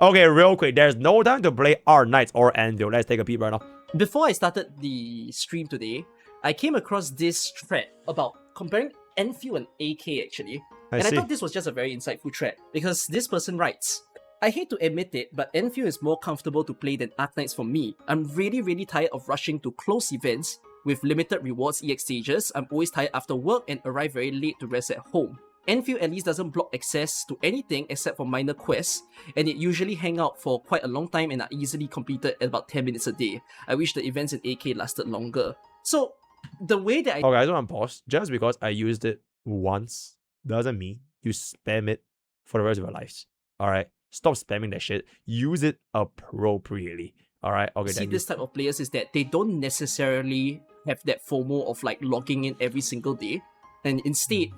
Okay, real quick. There's no time to play Arknights or Endfield. Let's take a peep right now. Before I started the stream today, I came across this thread about comparing Endfield and AK actually. I thought this was just a very insightful thread because this person writes, I hate to admit it, but Endfield is more comfortable to play than Arknights for me. I'm really tired of rushing to close events with limited rewards EX stages. I'm always tired after work and arrive very late to rest at home. Endfield at least doesn't block access to anything except for minor quests, and it usually hang out for quite a long time and are easily completed at about 10 minutes a day. I wish the events in AK lasted longer. So, the way that I... Okay, I don't want to pause. Just because I used it once doesn't mean you spam it for the rest of your lives. Alright? Stop spamming that shit. Use it appropriately. Alright? Okay, see this type of players is that they don't necessarily have that FOMO of like logging in every single day, and instead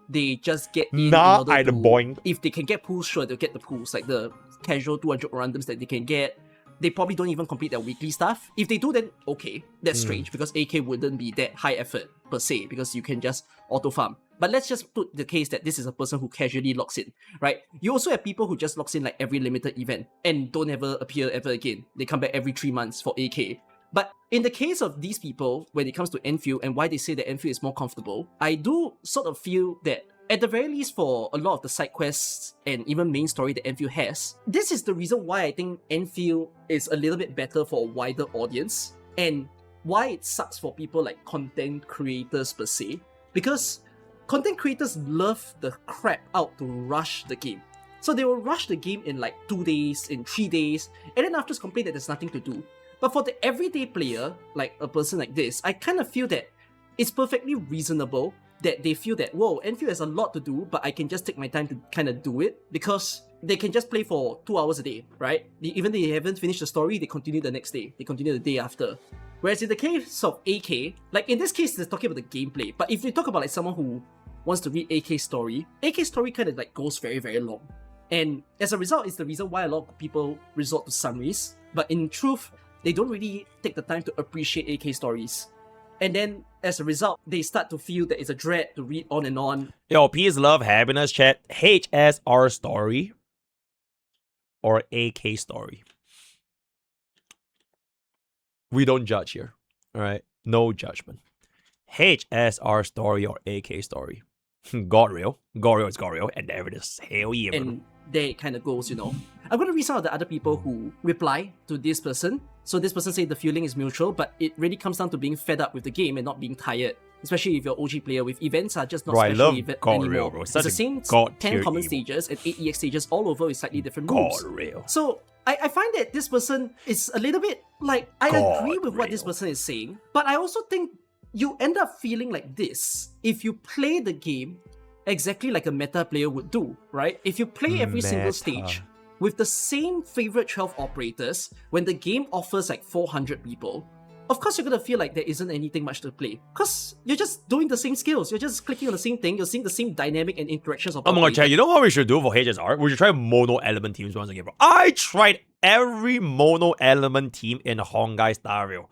they just get in order to, boing. If they can get pools, sure, they'll get the pools, like the casual 200 randoms that they can get. They probably don't even complete their weekly stuff. If they do, then okay, that's strange, because AK wouldn't be that high effort per se, because you can just auto farm. But let's just put the case that this is a person who casually logs in, right? You also have people who just logs in like every limited event and don't ever appear ever again. They come back every 3 months for AK. But in the case of these people, when it comes to Endfield and why they say that Endfield is more comfortable, I do sort of feel that at the very least for a lot of the side quests and even main story that Endfield has, this is the reason why I think Endfield is a little bit better for a wider audience and why it sucks for people like content creators per se. Because content creators love the crap out to rush the game. So they will rush the game in like 2 days, in 3 days, and then after complain that there's nothing to do. But for the everyday player, like a person like this, I kind of feel that it's perfectly reasonable that they feel that, whoa, Endfield has a lot to do, but I can just take my time to kind of do it, because they can just play for 2 hours a day, right? Even though they haven't finished the story, they continue the next day, they continue the day after. Whereas in the case of AK, like in this case, they're talking about the gameplay, but if we talk about like someone who wants to read AK story kind of like goes very long. And as a result, it's the reason why a lot of people resort to summaries, but in truth, they don't really take the time to appreciate AK stories. And then, as a result, they start to feel that it's a dread to read on and on. Yo, peace, love, happiness, chat. HSR story or AK story. We don't judge here. Alright? No judgment. HSR story or AK story. Got real. Got real is got real. And there it is. Hell yeah. And there it kind of goes, you know. I'm going to read some of the other people who reply to this person. So this person said the feeling is mutual, but it really comes down to being fed up with the game and not being tired. Especially if you're OG player, with events are just not special events anymore. Real, bro. It's the same 10 common stages and 8 EX stages all over with slightly different moves. Real. So I find that this person is a little bit like, I agree with what this person is saying, but I also think you end up feeling like this if you play the game exactly like a meta player would do, right? If you play every single stage with the same favorite 12 operators, when the game offers like 400 people, of course you're gonna feel like there isn't anything much to play. Because you're just doing the same skills, you're just clicking on the same thing, you're seeing the same dynamic and interactions of I'm gonna tell you, you know what we should do for HSR? We should try mono element teams once again, bro. I tried every mono element team in Honkai Star Rail.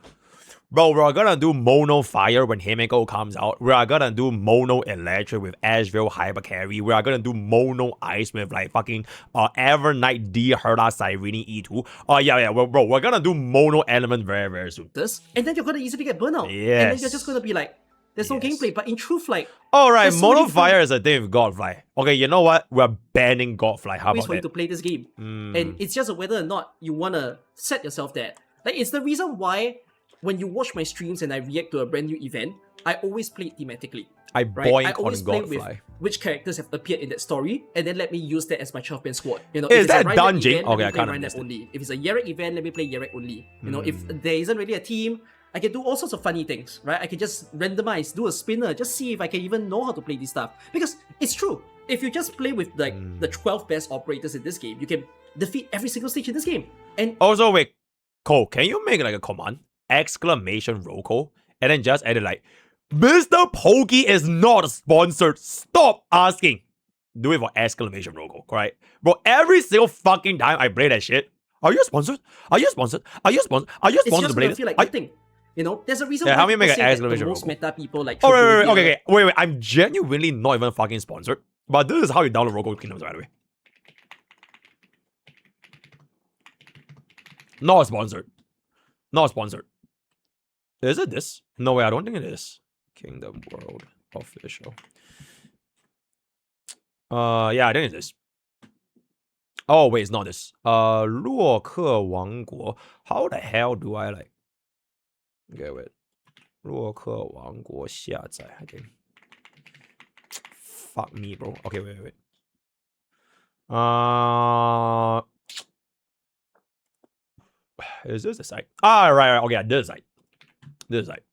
Bro, we're gonna do mono fire when Himeko comes out. We are gonna do mono electric with Asheville hyper carry. We are gonna do mono ice with like fucking Evernight D Herda Cyrene E2. Bro, we're gonna do mono element very soon. And then you're gonna easily get burnout. Yes. And then you're just gonna be like, there's no gameplay. But in truth, like, alright, mono fire is a thing with Godfly. Okay, you know what? We're banning Godfly. How about for you to play this game. And it's just whether or not you wanna set yourself there. Like, it's the reason why when you watch my streams and I react to a brand new event, I always play it thematically. I always play with which characters have appeared in that story, and then let me use that as my 12-man squad. You know, is that dungeon? Okay, I can't understand. Only. If it's a Yerek event, let me play Yerek only. You know, if there isn't really a team, I can do all sorts of funny things, right? I can just randomize, do a spinner, just see if I can even know how to play this stuff. Because it's true, if you just play with like the 12 best operators in this game, you can defeat every single stage in this game. And also, wait, Cole, can you make like a command? Exclamation Roco, and then just add it like, MrPokke is not sponsored. Stop asking. Do it for exclamation Roco, right? Bro, every single fucking time I play that shit, are you sponsored? Are you sponsored? Are you sponsored? Are you sponsored to play this? Feel like nothing. You know, there's a reason why how me make an exclamation most meta people like. Wait. I'm genuinely not even fucking sponsored. But this is how you download Roco Kingdoms, by the way. Not sponsored. Not sponsored. Is it this? No way, I don't think it is. Kingdom World Official. Yeah, I think it's this. Oh, wait, it's not this. 洛克王国. How the hell do I like? Okay, wait. 洛克王国下载, I think. Fuck me, bro. Okay, wait. Is this the site? Right. Okay, this is the site.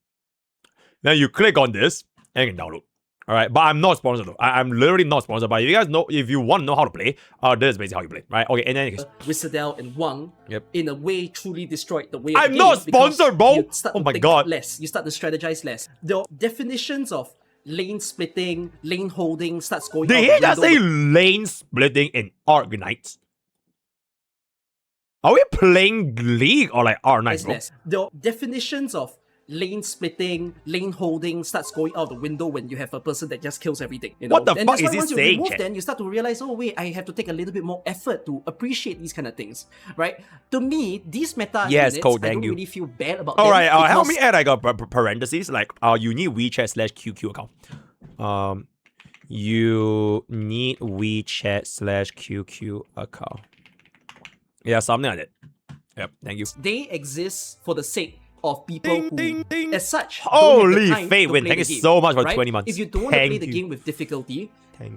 Then you click on this and you can download. All right, but I'm not sponsored though. I'm literally not sponsored. But if you guys know, if you want to know how to play, this is basically how you play, right? Okay, and then Whistlerdale and Wang, in a way, truly destroyed the way. I'm not sponsored, bro. Oh my god. Less. You start to strategize less. The definitions of lane splitting, lane holding starts going. Did he just say lane splitting in Arknights? Are we playing League or like Arknights, bro? The definitions of lane splitting, lane holding starts going out the window when you have a person that just kills everything. You know? What the fuck is he saying? Then you start to realize, oh wait, I have to take a little bit more effort to appreciate these kind of things, right? To me, these meta units, I don't really feel bad about them. Alright, help me add like a parentheses, like you need WeChat/QQ account. You need WeChat/QQ account. Yeah, something like that. Yep, thank you. They exist for the sake of people who, as such, holy fate win. Thank you so much for 20 months. If you don't want to play the game with difficulty,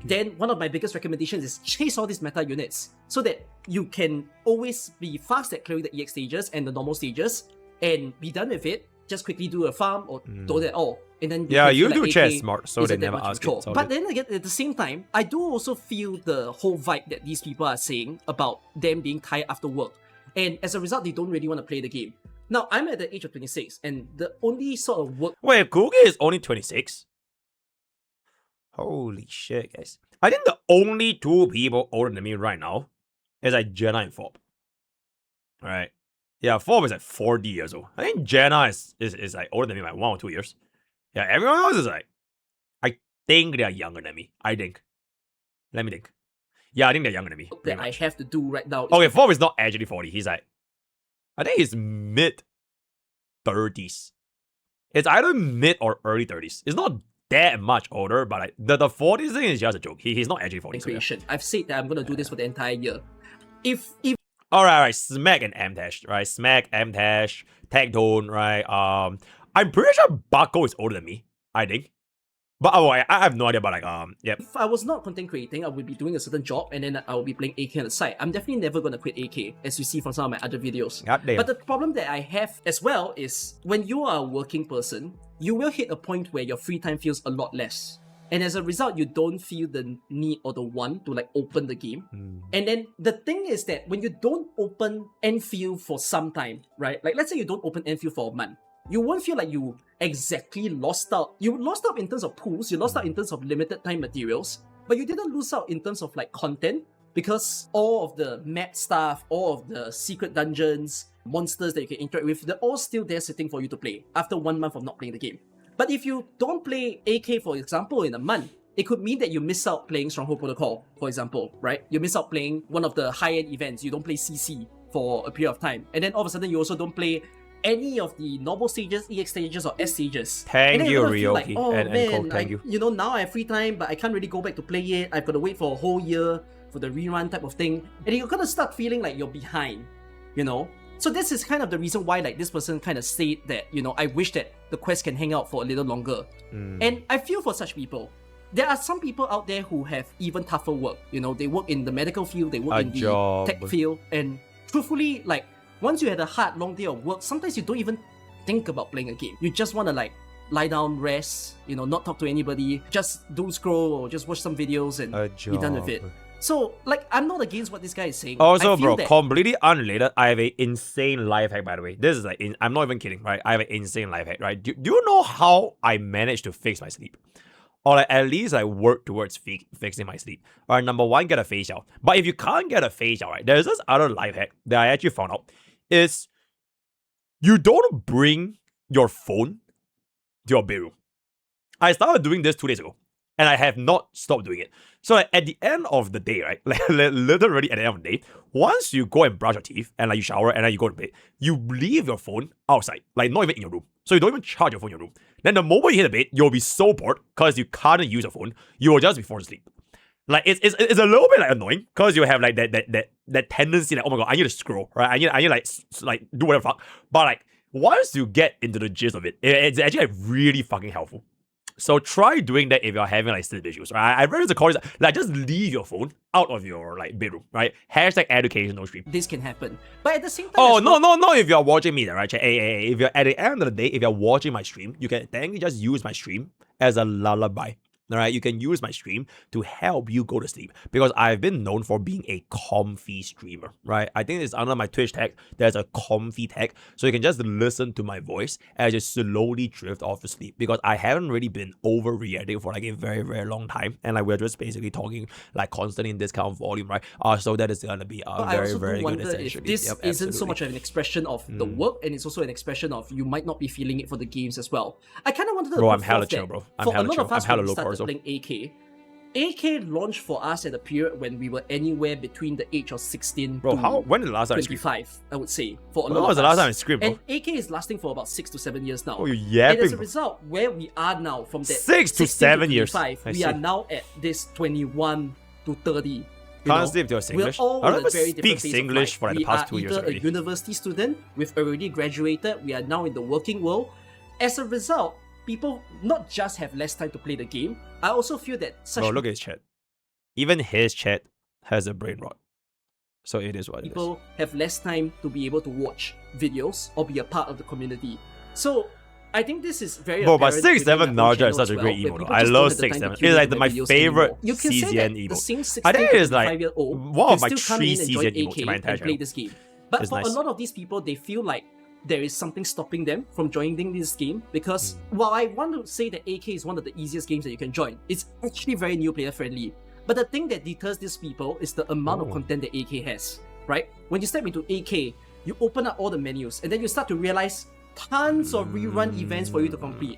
then one of my biggest recommendations is chase all these meta units so that you can always be fast at clearing the EX stages and the normal stages and be done with it. Just quickly do a farm or don't at all. And then you do chess smart, so they never ask it. But then again, at the same time, I do also feel the whole vibe that these people are saying about them being tired after work. And as a result, they don't really want to play the game. Now, I'm at the age of 26, and the only sort of work... Wait, Kuki is only 26? Holy shit, guys. I think the only two people older than me right now is like Jenna and Fob. Alright. Yeah, Fob is like 40 years old. I think Jenna is like older than me by 1 or 2 years. Yeah, everyone else is like... I think they are younger than me. I think. Let me think. Yeah, I think they're younger than me. That I have to do right now. Okay, Fob is not actually 40. He's like... I think he's mid-30s. It's either mid or early 30s. It's not that much older, but like, the 40s thing is just a joke. He's not actually 40. So yeah. I've said that I'm going to do this for the entire year. If Alright, Smack and Amtash, right? Smack, Amtash, Tagtone, right? I'm pretty sure Bucko is older than me, I think. But I have no idea about like yep. If I was not content creating, I would be doing a certain job and then I would be playing AK on the side. I'm definitely never gonna quit AK, as you see from some of my other videos. But the problem that I have as well is when you are a working person, you will hit a point where your free time feels a lot less. And as a result, you don't feel the need or the want to like open the game. And then the thing is that when you don't open Endfield for some time, right? Like let's say you don't open Endfield for a month. You won't feel like you exactly lost out. You lost out in terms of pools, you lost out in terms of limited time materials, but you didn't lose out in terms of like content because all of the map stuff, all of the secret dungeons, monsters that you can interact with, they're all still there sitting for you to play after 1 month of not playing the game. But if you don't play AK, for example, in a month, it could mean that you miss out playing Stronghold Protocol, for example, right? You miss out playing one of the high-end events, you don't play CC for a period of time, and then all of a sudden you also don't play any of the normal stages, EX stages, or S stages. Thank you, Ryoki. Like, oh man, Cole, thank you. You know, now I have free time, but I can't really go back to play it. I've got to wait for a whole year for the rerun type of thing. And you're gonna start feeling like you're behind, you know? So this is kind of the reason why like this person kind of said that, you know, I wish that the quest can hang out for a little longer. And I feel for such people. There are some people out there who have even tougher work. You know, they work in the medical field, they work in the tech field, and truthfully, like, once you had a hard, long day of work, sometimes you don't even think about playing a game. You just want to like lie down, rest, you know, not talk to anybody, just doom scroll or just watch some videos and be done with it. So, like, I'm not against what this guy is saying. Also, bro, completely unrelated, I have an insane life hack, by the way. This is like, I'm not even kidding, right? I have an insane life hack, right? Do you know how I managed to fix my sleep? Or like, at least I work towards fixing my sleep. Alright, number one, get a facial. But if you can't get a facial, right, there's this other life hack that I actually found out. Is you don't bring your phone to your bedroom. I started doing this 2 days ago. And I have not stopped doing it. So like, at the end of the day, right? Like literally at the end of the day, once you go and brush your teeth and like you shower and then you go to bed, you leave your phone outside, like not even in your room. So you don't even charge your phone in your room. Then the moment you hit the bed, you'll be so bored because you can't use your phone. You will just be forced asleep. Like it's a little bit like annoying because you have like that tendency like, oh my god, I need to scroll, right? I need like do whatever fuck. But like once you get into the gist of it, it's actually like really fucking helpful. So try doing that if you're having like sleep issues, right? I read the call like just leave your phone out of your like bedroom, right? Hashtag educational stream. This can happen, but at the same time, oh no! If you're watching me, right? Hey, if you're at the end of the day, if you're watching my stream, you can technically just use my stream as a lullaby. All right, you can use my stream to help you go to sleep because I've been known for being a comfy streamer, right? I think it's under my Twitch tag. There's a comfy tag, so you can just listen to my voice and just slowly drift off to sleep because I haven't really been overreacting for like a very, very long time, and like we're just basically talking like constantly in this kind of volume, right? So that is gonna be a very, very good essentially. This isn't so much of an expression of the work, and it's also an expression of you might not be feeling it for the games as well. I kind of wanted to. Bro, I'm hella chill, bro. I'm hella chill. I'm hella low cortisol. Playing AK launched for us at a period when we were anywhere between the age of 16 bro, to when did the last time 25, I would say. For a lot when was the last time I screamed, bro? And AK is lasting for about 6 to 7 years now. Oh, you yapping, and as a result, where we are now from that 6 to 7 years, we are now at this 21 to 30. Can't sleep to Singlish. We're all I don't at very speak Singlish for like the past 2 years already. We are either a university student, we've already graduated, we are now in the working world. As a result, people not just have less time to play the game, I also feel that such... Bro, look at his chat. Even his chat has a brain rot. So it is what it is. People have less time to be able to watch videos or be a part of the community. So I think this is very Bro, but 6-7 Naruto is such a great emo. I love 6-7. It's like my favorite CZN emo. I think it's like one of my 3 CZN emos in my entire channel. Play this game. But for a lot of these people, they feel like there is something stopping them from joining this game because while I want to say that AK is one of the easiest games that you can join, it's actually very new player friendly. But the thing that deters these people is the amount of content that AK has, right? When you step into AK, you open up all the menus and then you start to realize tons of rerun events for you to complete.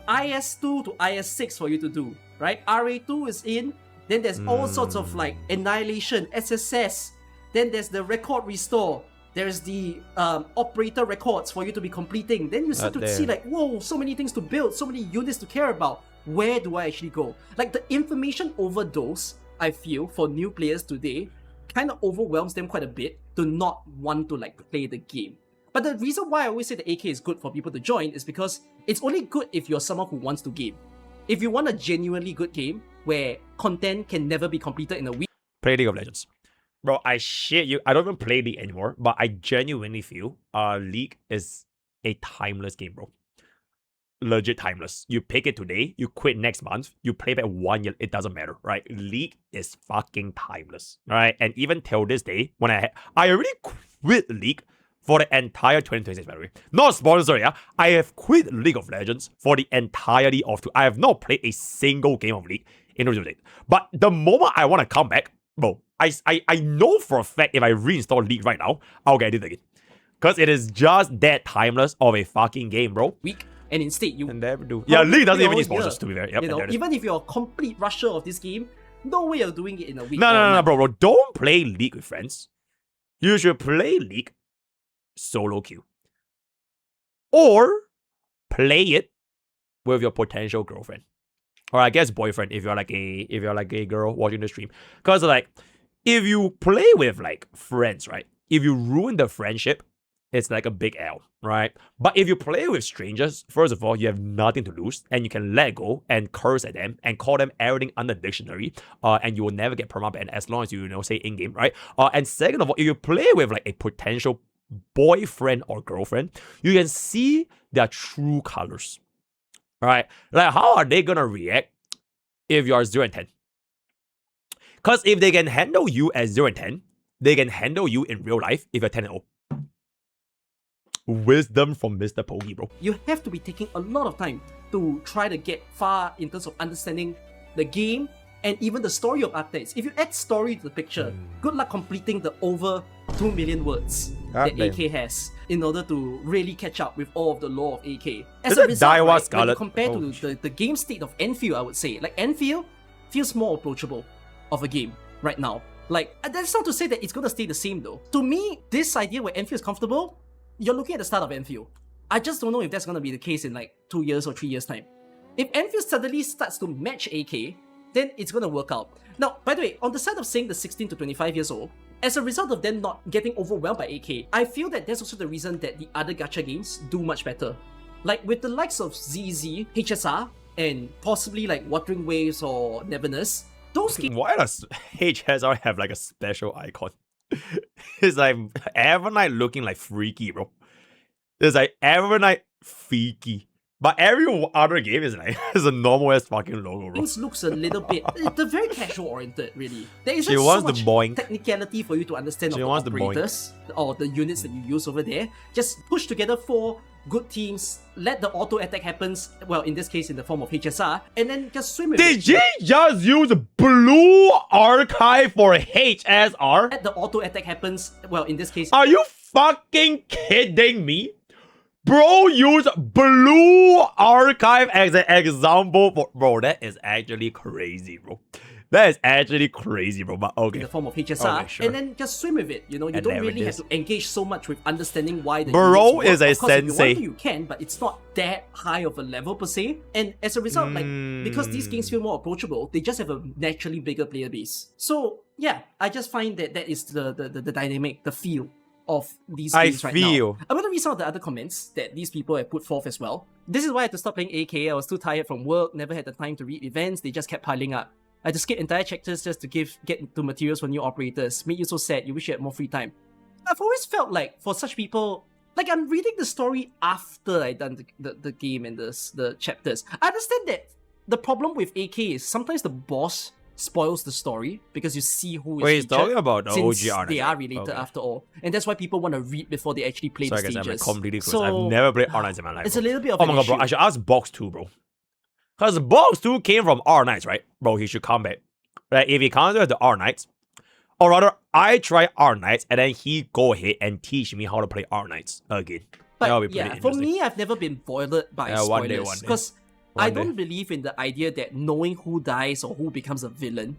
IS2 to IS6 for you to do, right? RA2 is in, then there's all sorts of like Annihilation, SSS, then there's the record restore, there's the operator records for you to be completing. Then you start to see like, whoa, so many things to build, so many units to care about. Where do I actually go? Like the information overdose, I feel, for new players today kind of overwhelms them quite a bit to not want to like play the game. But the reason why I always say the AK is good for people to join is because it's only good if you're someone who wants to game. If you want a genuinely good game where content can never be completed in a week. Play League of Legends. Bro, I shit you. I don't even play League anymore, but I genuinely feel League is a timeless game, bro. Legit timeless. You pick it today, you quit next month, you play back 1 year, it doesn't matter, right? League is fucking timeless, right? And even till this day, when I already quit League for the entire 2026, by the way. Not sponsored, yeah? I have quit League of Legends for the entirety of I have not played a single game of League in order to date. But the moment I want to come back, bro, I know for a fact if I reinstall League right now, I'll get it again. Because it is just that timeless of a fucking game, bro. Week. And instead, you never do. Yeah, League doesn't even need sponsors, to be fair. Yep, you know, even if you're a complete rusher of this game, no way you're doing it in a week. No, bro. Don't play League with friends. You should play League solo queue. Or play it with your potential girlfriend. Or I guess boyfriend if you're like a girl watching the stream. Because like, if you play with like friends, right? If you ruin the friendship, it's like a big L, right? But if you play with strangers, first of all, you have nothing to lose and you can let go and curse at them and call them everything under dictionary, and you will never get permaban as long as you say in-game, right? And second of all, if you play with like a potential boyfriend or girlfriend, you can see their true colors, right? Like how are they gonna react if you are 0 and 10? Because if they can handle you as 0 and 10, they can handle you in real life if you're 10 and 0. Wisdom from MrPokke, bro. You have to be taking a lot of time to try to get far in terms of understanding the game and even the story of Arknights. If you add story to the picture, good luck completing the over 2 million words that AK has in order to really catch up with all of the lore of AK. As a result, right, when you compare to the game state of Enfield, I would say, like Enfield feels more approachable of a game right now. Like, that's not to say that it's going to stay the same though. To me, this idea where Enfield is comfortable, you're looking at the start of Enfield. I just don't know if that's going to be the case in like 2 years or 3 years time. If Enfield suddenly starts to match AK, then it's going to work out. Now, by the way, on the side of saying the 16 to 25 years old, as a result of them not getting overwhelmed by AK, I feel that that's also the reason that the other gacha games do much better. Like with the likes of ZZ, HSR, and possibly like Wuthering Waves or Neverness, those games... Why does HSR have like a special icon? It's like Evernight looking like freaky, bro. It's like Evernight freaky. But every other game is like is a normal ass fucking logo, bro. Things looks a little bit, they're very casual oriented, really. There isn't She so wants much the boing. technicality for you to understand She of wants the the boing. operators or the units that you use over there. Just push together 4 good teams, let the auto attack happens, well, in this case in the form of HSR, and then just swim with it. Did you just use blue archive for HSR? Let the auto attack happens, well, in this case... Are you fucking kidding me? Bro, use blue archive as an example for... Bro, that is actually crazy, bro. That is actually crazy, bro. But okay. In the form of HSR, Okay, sure. and then just swim with it. You know, you don't really have to engage so much with understanding why the Bro units is a work. Of course, if you sensei. want to, you can, but it's not that high of a level per se. And as a result, like because these games feel more approachable, they just have a naturally bigger player base. So yeah, I just find that that is the dynamic, the feel of these games right now. I'm gonna read some of the other comments that these people have put forth as well. This is why I had to stop playing AK. I was too tired from work, never had the time to read events, they just kept piling up. I had to skip entire chapters just to get to materials for new operators. Made you so sad, you wish you had more free time. I've always felt like for such people, like I'm reading the story after I done the game and the chapters. I understand that the problem with AK is sometimes the boss spoils the story because you see who is Wait, he's talking about the since OG Arknights, they are right? related Okay. after all. And that's why people want to read before they actually play Sorry the guys, stages. I'm like completely close. So, I've never played Arknights in my life. it's bro. a little bit of Oh an my god, bro. issue. I should ask Box 2, bro. Because Box 2 came from Arknights, right? Bro, he should come back. Right? If he comes with the Arknights, or rather, I try Arknights and then he go ahead and teach me how to play Arknights again. That would But be pretty yeah, for interesting. me, I've never been bothered by Yeah, one day, spoilers. Because One I day. don't believe in the idea that knowing who dies or who becomes a villain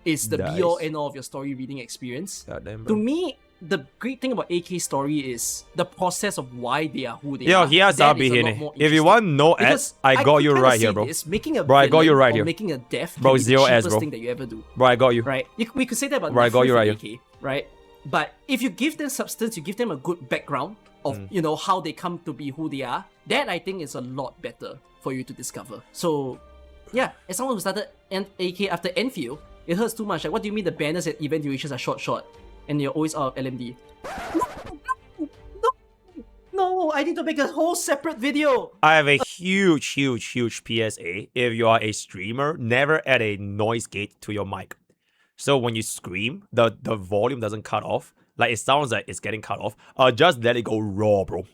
is the Dies. be-all end-all of your story reading experience. Goddamn, To bro. me, the great thing about AK's story is the process of why they are who they Yo, are. he has That to is be a lot here. more If you interesting. want no ads, Because I got could you kinda right say here, bro. this, making a Bro, I got you villain right or here. making a death Bro, can be zero the ads, cheapest bro. thing that you ever do. Bro, I got you. Right? We could say that about Bro, I got you Wuthering right AK, right? But if you give them substance, you give them a good background of you know how they come to be who they are, that I think is a lot better for you to discover. So yeah, as someone who started AK after Enfield, it hurts too much. Like, what do you mean the banners and event durations are short, and you're always out of LMD? No, I need to make a whole separate video. I have a huge PSA. If you are a streamer, never add a noise gate to your mic. So when you scream, the volume doesn't cut off. Like, it sounds like it's getting cut off. Just let it go raw, bro.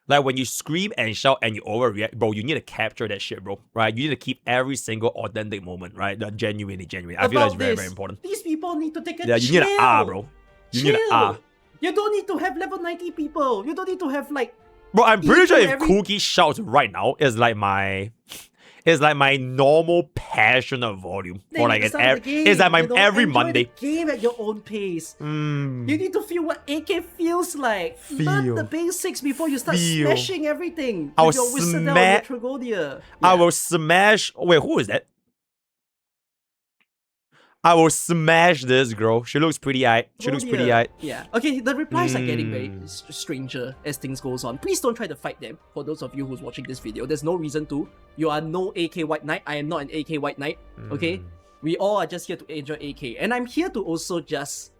Like, when you scream and shout and you overreact, bro, you need to capture that shit, bro. Right? You need to keep every single authentic moment, right? The genuinely. I feel that's very, very important. These people need to take a Yeah, you need chill. an R, bro. You need an R. You don't need to have level 90 people. You don't need to have like... Bro, I'm pretty sure if every- Cookie shouts right now is like my normal passionate volume. Then Or like you it's, start the game, it's like my you know, every enjoy Monday. The game at your own pace. You need to feel what AK feels like. Learn Feel. the basics before you start Feel. smashing everything. I with will your Wizardel and sma- your Tragonia. I Yeah. will smash. Wait, who is that? I will smash this girl. She looks pretty eyed. She looks pretty eyed. Yeah. Okay, the replies are getting very stranger as things goes on. Please don't try to fight them. For those of you who's watching this video, there's no reason to. You are no AK White Knight. I am not an AK White Knight. Okay? We all are just here to enjoy AK. And I'm here to also just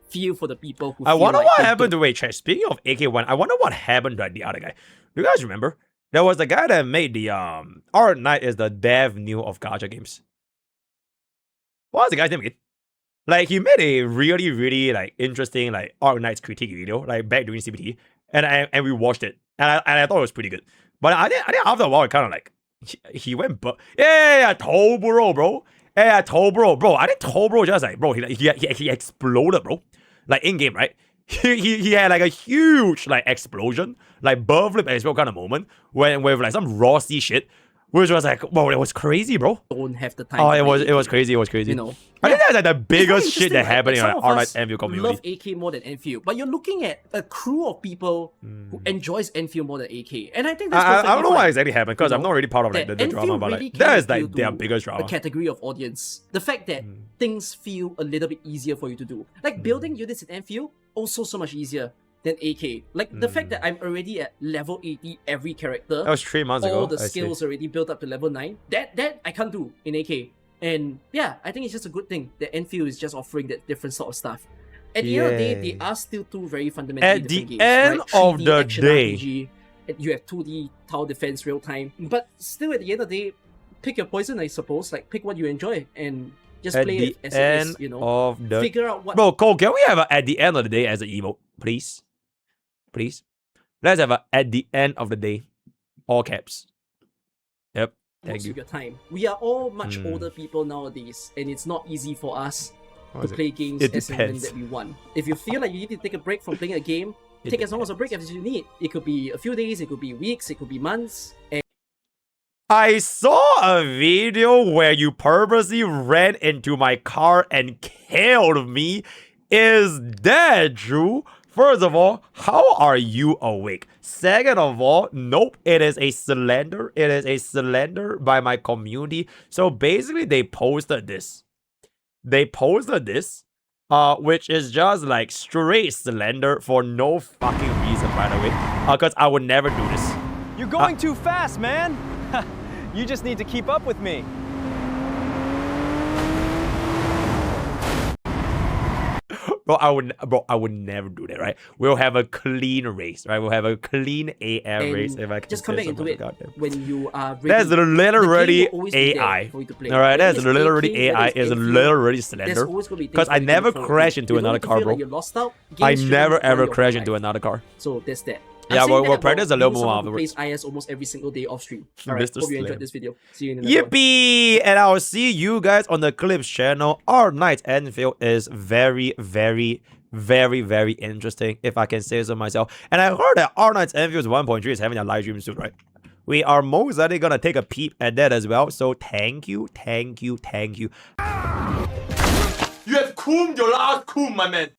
feel for the people who I feel wonder like what they happened don't- to wait, chat. Speaking of AK1, I wonder what happened to the other guy. Do you guys remember? There was the guy that made the Arknight is the dev new of gacha games. What was the guy's name again? Like, he made a really like interesting like Arknights critique video like back during CBT, and we watched it, and I thought it was pretty good. But I think after a while it kind of like he went yeah Toburo, bro. Yeah, Toburo, bro. I think Toburo just like bro he exploded, bro. like in game, right? He had like a huge like explosion, like birth flip explode kind of moment when with like some Rossi shit, which was like, whoa, it was crazy, bro. Don't have the time. Oh, to it play was AK, crazy. It was crazy. You know, I think that's like the It's biggest very shit that interesting, right? happened in Like, the some of Arknights us Endfield community. love AK more than Enfield, but you're looking at a crew of people who enjoys Enfield more than AK, and I think that's I don't know perfectly why fine. exactly happened because You I'm know, not really part of like that the drama, Enfield but really like can that is appeal like their to biggest a drama. category of audience. The fact that things feel a little bit easier for you to do, like building units in Enfield, also so much easier than AK. Like the fact that I'm already at level 80 every character. That was 3 months ago. All the I see. skills already built up to level 9. That I can't do in AK. And yeah, I think it's just a good thing that Enfield is just offering that different sort of stuff. At the end of the day, they are still two very fundamentally At different the games. end right? of 3D the action day. RPG, and you have 2D tower defense real time. But still, at the end of the day, pick your poison, I suppose. Like pick what you enjoy and just At play the it as it end is. You know, of the figure out what. bro, Cole, can we have a at the end of the day as an emote, please? Please. Let's have a at the end of the day, all caps. Yep. Thank Most you. of your time. We are all much older people nowadays, and it's not easy for us What to is it? play games It as and when depends. that we want. If you feel like you need to take a break from playing a game, It take as long as a break as you need. It could be a few days, it could be weeks, it could be months. And I saw a video where you purposely ran into my car and killed me. Is that true? First of all, how are you awake? Second of all, nope, it is a slander. It is a slander by my community. So basically, they posted this. Which is just like straight slander for no fucking reason, by the way. Because I would never do this. You're going too fast, man. You just need to keep up with me. Bro, I would never do that, right? We'll have a clean race, right? We'll have a clean AM race if I can just come say back into something. it Goddamn. when you are ready. That's The game literally will always be there AI. for you to play. All right, Whether that's it's literally AK, AI. whether it's Is Enfield, literally there's slender. always gonna be things Because I that you never look forward to. crash into You don't another need to car, feel bro. like you're lost out. I Games shouldn't never require ever your crash whole into life. another car. So there's that. Yeah, I'm saying we'll that practice a about little you, more someone who afterwards. plays IS almost every single day off stream. Alright, Mr. hope you Slim. enjoyed this video. See you in another one. Yippee! And I will see you guys on the Clips channel. Arknights Endfield is very, very, very, very interesting, if I can say so myself. And I heard that Arknights Endfield 1.3 is having a live stream soon, right? We are most likely gonna take a peep at that as well. So thank you, thank you, thank you. You have cooled your last cool, my man.